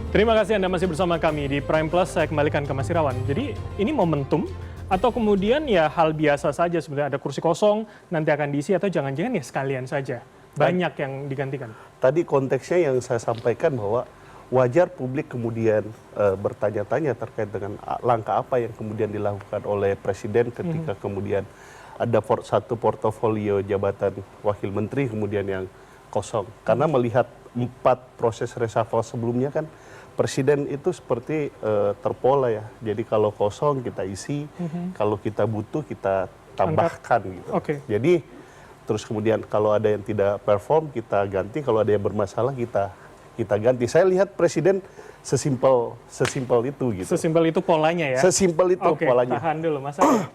Terima kasih Anda masih bersama kami di Prime Plus. Saya kembalikan ke Mas Irawan. Jadi ini momentum atau kemudian ya hal biasa saja sebenarnya, ada kursi kosong nanti akan diisi, atau jangan-jangan ya sekalian saja banyak yang digantikan. Tadi konteksnya yang saya sampaikan bahwa wajar publik kemudian bertanya-tanya terkait dengan langkah apa yang kemudian dilakukan oleh Presiden ketika kemudian ada satu portofolio jabatan wakil menteri kemudian yang kosong. Karena melihat 4 proses reshuffle sebelumnya kan Presiden itu seperti terpola ya. Jadi kalau kosong kita isi, kalau kita butuh kita tambahkan gitu. Jadi terus kemudian kalau ada yang tidak perform kita ganti, kalau ada yang bermasalah kita ganti. Saya lihat Presiden sesimpel itu gitu. Sesimpel itu polanya ya. Sesimpel itu polanya. Tahan dulu Mas Ari.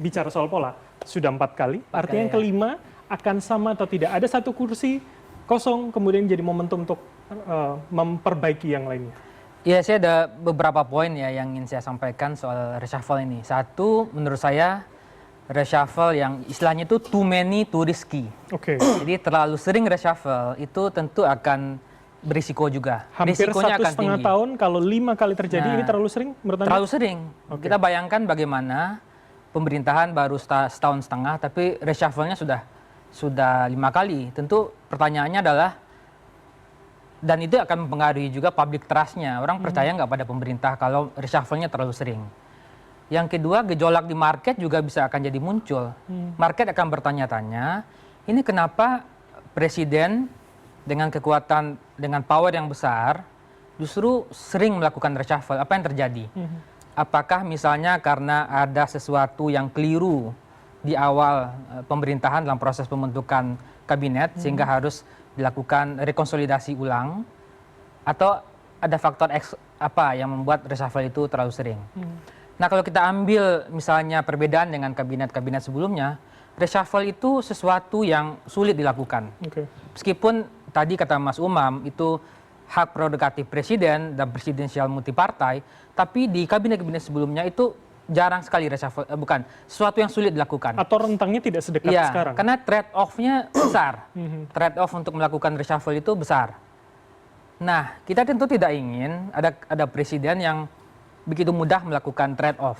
Bicara soal pola, sudah 4 kali. Artinya yang kelima akan sama atau tidak? Ada satu kursi kosong kemudian jadi momentum untuk memperbaiki yang lainnya. Ya, saya ada beberapa poin ya yang ingin saya sampaikan soal reshuffle ini. Satu, menurut saya reshuffle yang istilahnya itu too many too risky. Jadi terlalu sering reshuffle itu tentu akan berisiko juga. Hampir Risikonya akan 1,5 tinggi. tahun kalau 5 kali terjadi, ini terlalu sering menurut Anda? Terlalu sering. Kita bayangkan bagaimana pemerintahan baru setahun setengah tapi reshuffle-nya sudah 5 kali. Tentu pertanyaannya adalah, dan itu akan mempengaruhi juga public trust-nya. Orang percaya nggak pada pemerintah kalau reshuffle-nya terlalu sering. Yang kedua, gejolak di market juga bisa akan jadi muncul. Market akan bertanya-tanya, ini kenapa Presiden dengan kekuatan, dengan power yang besar, justru sering melakukan reshuffle. Apa yang terjadi? Apakah misalnya karena ada sesuatu yang keliru di awal pemerintahan dalam proses pembentukan kabinet, sehingga harus dilakukan rekonsolidasi ulang, atau ada faktor apa yang membuat reshuffle itu terlalu sering. Nah, kalau kita ambil misalnya perbedaan dengan kabinet-kabinet sebelumnya, reshuffle itu sesuatu yang sulit dilakukan. Meskipun tadi kata Mas Umam itu hak prerogatif presiden dan presidensial multipartai, tapi di kabinet-kabinet sebelumnya itu jarang sekali reshuffle, bukan sesuatu yang sulit dilakukan. Atau rentangnya tidak sedekat sekarang? Karena trade-off-nya besar. Trade-off untuk melakukan reshuffle itu besar. Nah, kita tentu tidak ingin ada presiden yang begitu mudah melakukan trade-off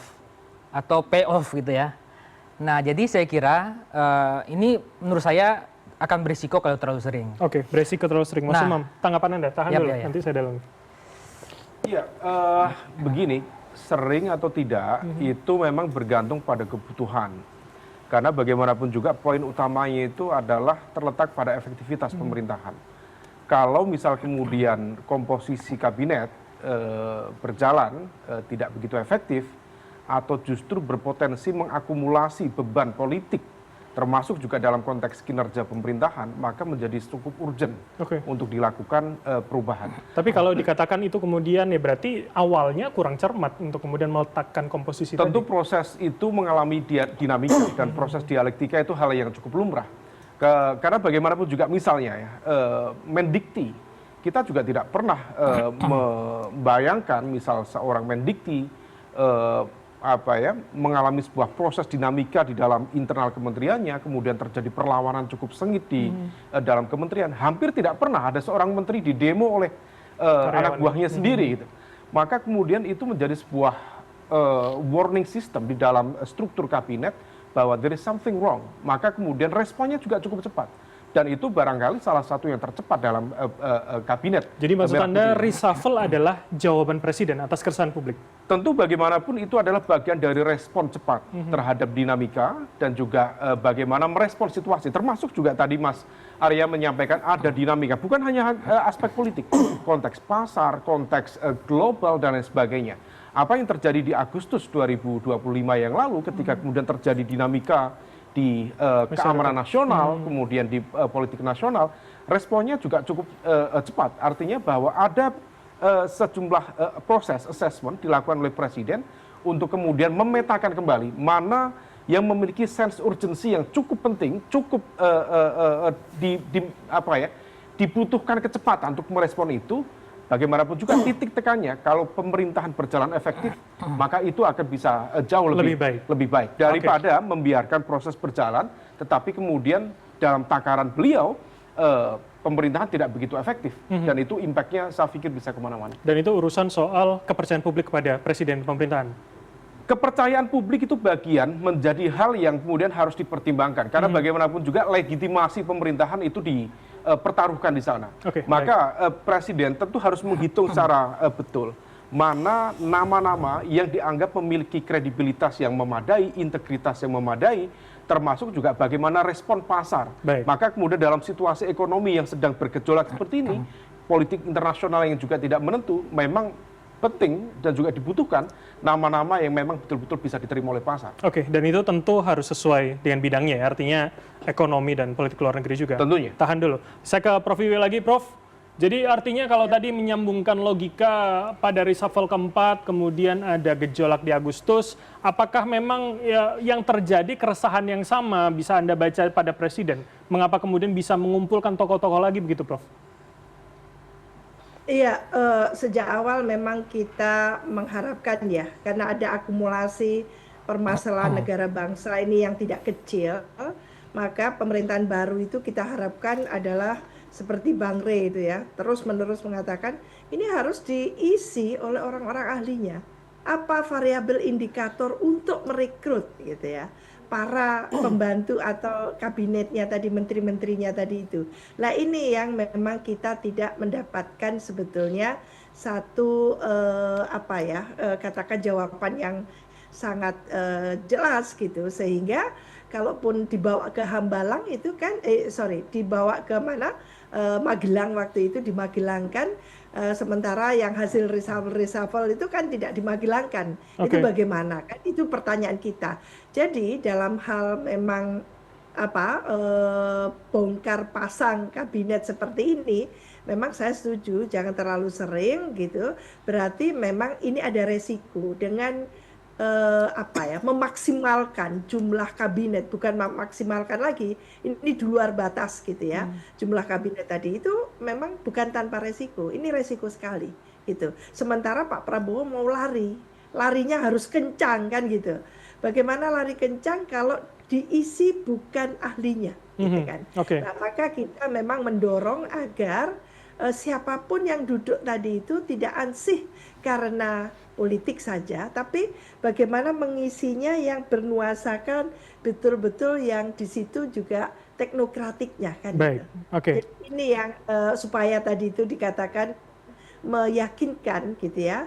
atau pay-off gitu ya. Nah, jadi saya kira ini menurut saya akan berisiko kalau terlalu sering. Berisiko terlalu sering. Mas Umam, tanggapan Anda? Tahan dulu, nanti saya dalam. Iya, begini. Sering atau tidak itu memang bergantung pada kebutuhan. Karena bagaimanapun juga poin utamanya itu adalah terletak pada efektivitas pemerintahan. Kalau misal kemudian komposisi kabinet berjalan tidak begitu efektif atau justru berpotensi mengakumulasi beban politik, termasuk juga dalam konteks kinerja pemerintahan, maka menjadi cukup urgent untuk dilakukan perubahan. Tapi kalau dikatakan itu kemudian ya berarti awalnya kurang cermat untuk kemudian meletakkan komposisi Tentu tadi. proses itu mengalami dinamika dan proses dialektika itu hal yang cukup lumrah. Karena bagaimanapun juga misalnya ya, Mendikti, kita juga tidak pernah membayangkan misal seorang Mendikti mengalami sebuah proses dinamika di dalam internal kementeriannya, kemudian terjadi perlawanan cukup sengit di dalam kementerian. Hampir tidak pernah ada seorang menteri didemo oleh anak buahnya sendiri. Gitu. Maka kemudian itu menjadi sebuah warning system di dalam struktur kabinet bahwa there is something wrong. Maka kemudian responnya juga cukup cepat. Dan itu barangkali salah satu yang tercepat dalam kabinet. Jadi maksud Anda reshuffle adalah jawaban Presiden atas keresahan publik? Tentu bagaimanapun itu adalah bagian dari respon cepat terhadap dinamika dan juga bagaimana merespon situasi. Termasuk juga tadi Mas Arya menyampaikan ada dinamika. Bukan hanya aspek politik, konteks pasar, konteks global dan lain sebagainya. Apa yang terjadi di Agustus 2025 yang lalu ketika kemudian terjadi dinamika di keamanan nasional, kemudian di politik nasional, responnya juga cukup cepat. Artinya bahwa ada sejumlah proses assessment dilakukan oleh Presiden untuk kemudian memetakan kembali mana yang memiliki sense urgency yang cukup penting, cukup dibutuhkan kecepatan untuk merespon itu. Bagaimanapun juga titik tekannya, kalau pemerintahan berjalan efektif, maka itu akan bisa jauh lebih baik daripada membiarkan proses berjalan, tetapi kemudian dalam takaran beliau pemerintahan tidak begitu efektif. Dan itu impact-nya saya pikir bisa kemana-mana. Dan itu urusan soal kepercayaan publik kepada presiden pemerintahan. Kepercayaan publik itu bagian menjadi hal yang kemudian harus dipertimbangkan. Karena bagaimanapun juga legitimasi pemerintahan itu dipertaruhkan di sana. Maka presiden tentu harus menghitung secara betul mana nama-nama yang dianggap memiliki kredibilitas yang memadai, integritas yang memadai, termasuk juga bagaimana respon pasar. Maka kemudian dalam situasi ekonomi yang sedang bergejolak seperti ini, politik internasional yang juga tidak menentu, memang penting dan juga dibutuhkan nama-nama yang memang betul-betul bisa diterima oleh pasar. Oke, dan itu tentu harus sesuai dengan bidangnya, ya, artinya ekonomi dan politik luar negeri juga. Tentunya. Tahan dulu. Saya ke Prof. Wiwi lagi, Prof. Jadi artinya kalau tadi menyambungkan logika pada reshuffle keempat, kemudian ada gejolak di Agustus, apakah memang ya, yang terjadi keresahan yang sama bisa Anda baca pada Presiden? Mengapa kemudian bisa mengumpulkan tokoh-tokoh lagi begitu, Prof? Iya, sejak awal memang kita mengharapkan ya, karena ada akumulasi permasalahan negara bangsa ini yang tidak kecil, maka pemerintahan baru itu kita harapkan adalah seperti Bang Rey itu ya, terus-menerus mengatakan ini harus diisi oleh orang-orang ahlinya. Apa variabel indikator untuk merekrut gitu ya, para pembantu atau kabinetnya tadi, menteri-menterinya tadi itu. Nah ini yang memang kita tidak mendapatkan sebetulnya satu katakan jawaban yang sangat jelas gitu, sehingga kalaupun dibawa ke Hambalang itu kan dibawa ke mana, Magelang waktu itu, dimagelangkan, sementara yang hasil reshuffle itu kan tidak dimagelangkan. Itu bagaimana kan, itu pertanyaan kita. Jadi dalam hal memang bongkar pasang kabinet seperti ini, memang saya setuju jangan terlalu sering gitu, berarti memang ini ada resiko dengan memaksimalkan jumlah kabinet, bukan memaksimalkan lagi, ini di luar batas gitu ya. Jumlah kabinet tadi itu memang bukan tanpa resiko, ini resiko sekali gitu. Sementara Pak Prabowo mau larinya harus kencang kan gitu. Bagaimana lari kencang kalau diisi bukan ahlinya gitu kan. Nah, maka kita memang mendorong agar siapapun yang duduk tadi itu tidak ansih karena politik saja, tapi bagaimana mengisinya yang bernuasakan betul-betul yang di situ juga teknokratiknya kan. Baik, Jadi ini yang supaya tadi itu dikatakan meyakinkan gitu ya,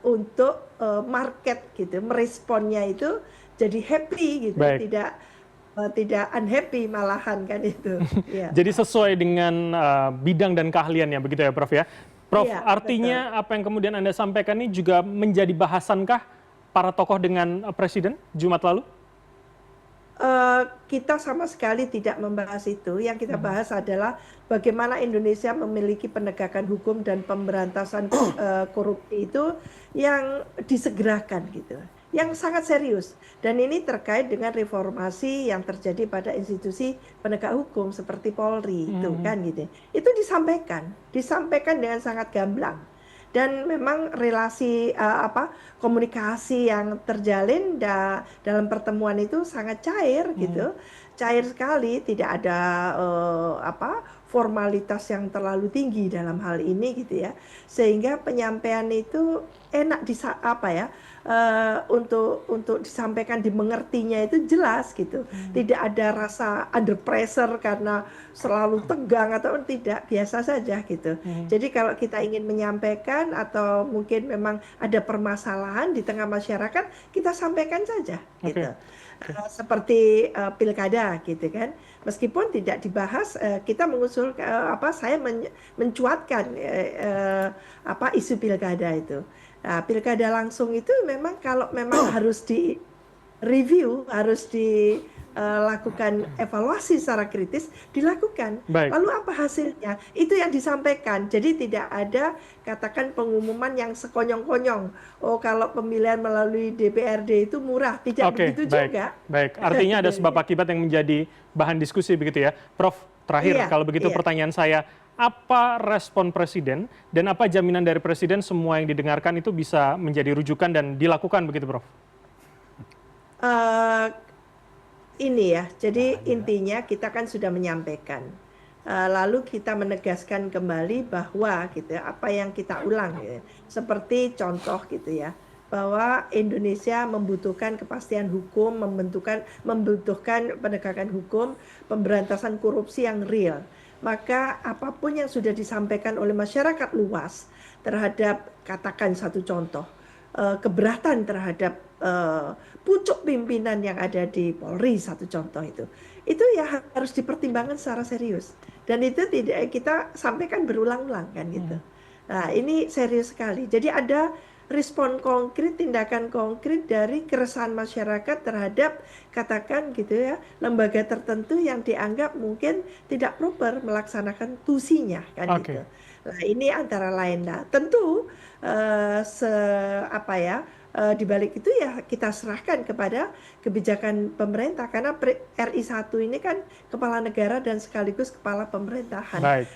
untuk market gitu, meresponnya itu jadi happy gitu, tidak unhappy malahan kan itu. Ya. Jadi sesuai dengan bidang dan keahliannya begitu ya, Prof ya. Prof, iya, artinya betul. apa yang kemudian Anda sampaikan ini juga menjadi bahasankah para tokoh dengan Presiden Jumat lalu? Kita sama sekali tidak membahas itu. Yang kita bahas adalah bagaimana Indonesia memiliki penegakan hukum dan pemberantasan korupsi itu yang disegerakan gitu, yang sangat serius. Dan ini terkait dengan reformasi yang terjadi pada institusi penegak hukum seperti Polri itu kan gitu. Itu disampaikan dengan sangat gamblang. Dan memang relasi komunikasi yang terjalin dalam pertemuan itu sangat cair gitu. Cair sekali, tidak ada formalitas yang terlalu tinggi dalam hal ini gitu ya. Sehingga penyampaian itu enak untuk disampaikan, dimengertinya itu jelas gitu. Tidak ada rasa under pressure karena selalu tegang atau tidak, biasa saja gitu. Jadi kalau kita ingin menyampaikan atau mungkin memang ada permasalahan di tengah masyarakat, kita sampaikan saja gitu. Seperti pilkada gitu kan. Meskipun tidak dibahas, kita mengusul saya mencuatkan isu pilkada itu. Nah, pilkada langsung itu memang kalau memang harus di review, harus dilakukan evaluasi secara kritis, dilakukan. Lalu apa hasilnya? Itu yang disampaikan. Jadi tidak ada katakan pengumuman yang sekonyong-konyong. Oh, kalau pemilihan melalui DPRD itu murah. Tidak begitu juga. Baik, artinya ada sebab akibat yang menjadi bahan diskusi begitu ya. Prof, terakhir kalau begitu pertanyaan saya, apa respon Presiden dan apa jaminan dari Presiden semua yang didengarkan itu bisa menjadi rujukan dan dilakukan begitu, Prof? Ini ya, jadi intinya kita kan sudah menyampaikan lalu kita menegaskan kembali bahwa gitu ya, apa yang kita ulang gitu ya. Seperti contoh gitu ya, bahwa Indonesia membutuhkan kepastian hukum, membutuhkan penegakan hukum, pemberantasan korupsi yang real. Maka apapun yang sudah disampaikan oleh masyarakat luas terhadap, katakan satu contoh, keberatan terhadap pucuk pimpinan yang ada di Polri, satu contoh itu ya harus dipertimbangkan secara serius, dan itu tidak kita sampaikan berulang-ulang kan gitu. Nah ini serius sekali, jadi ada respon konkret, tindakan konkret dari keresahan masyarakat terhadap, katakan gitu ya, lembaga tertentu yang dianggap mungkin tidak proper melaksanakan tusinya kan gitu. Nah ini antara lain. Nah tentu di balik itu ya kita serahkan kepada kebijakan pemerintah, karena RI 1 ini kan kepala negara dan sekaligus kepala pemerintahan. Baik.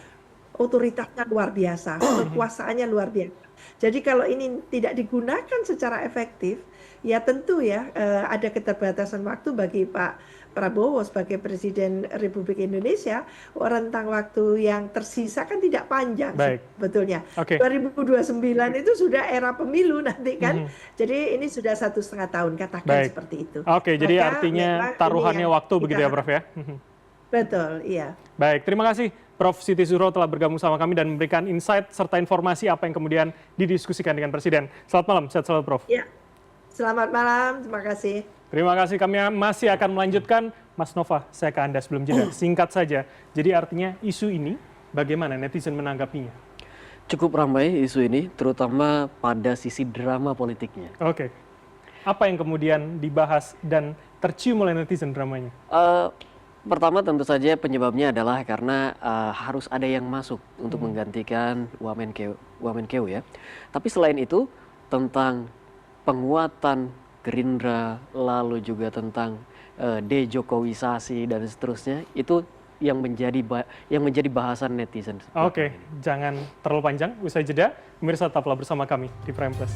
Otoritasnya luar biasa, kekuasaannya luar biasa. Jadi kalau ini tidak digunakan secara efektif, ya tentu ya ada keterbatasan waktu bagi Pak Prabowo sebagai Presiden Republik Indonesia. Rentang waktu yang tersisa kan tidak panjang sebetulnya. 2029 itu sudah era pemilu nanti kan. Jadi ini sudah 1,5 tahun, katakan seperti itu. Jadi artinya taruhannya waktu begitu ya Prof ya? Betul, iya. Baik, terima kasih Prof. Siti Zuhro telah bergabung sama kami dan memberikan insight serta informasi apa yang kemudian didiskusikan dengan Presiden. Selamat malam, sehat selalu Prof. Ya, selamat malam, terima kasih. Terima kasih, kami masih akan melanjutkan. Mas Nova, saya ke Anda sebelum jeda. Singkat saja, jadi artinya isu ini bagaimana netizen menanggapinya? Cukup ramai isu ini, terutama pada sisi drama politiknya. Oke, apa yang kemudian dibahas dan tercium oleh netizen dramanya? Pertama tentu saja penyebabnya adalah karena harus ada yang masuk untuk menggantikan Wamenkeu ya. Tapi selain itu tentang penguatan Gerindra, lalu juga tentang dejokowisasi dan seterusnya, itu yang menjadi bahasan netizen. Oke, jangan terlalu panjang. Usai jeda, pemirsa tetaplah bersama kami di Prime Plus.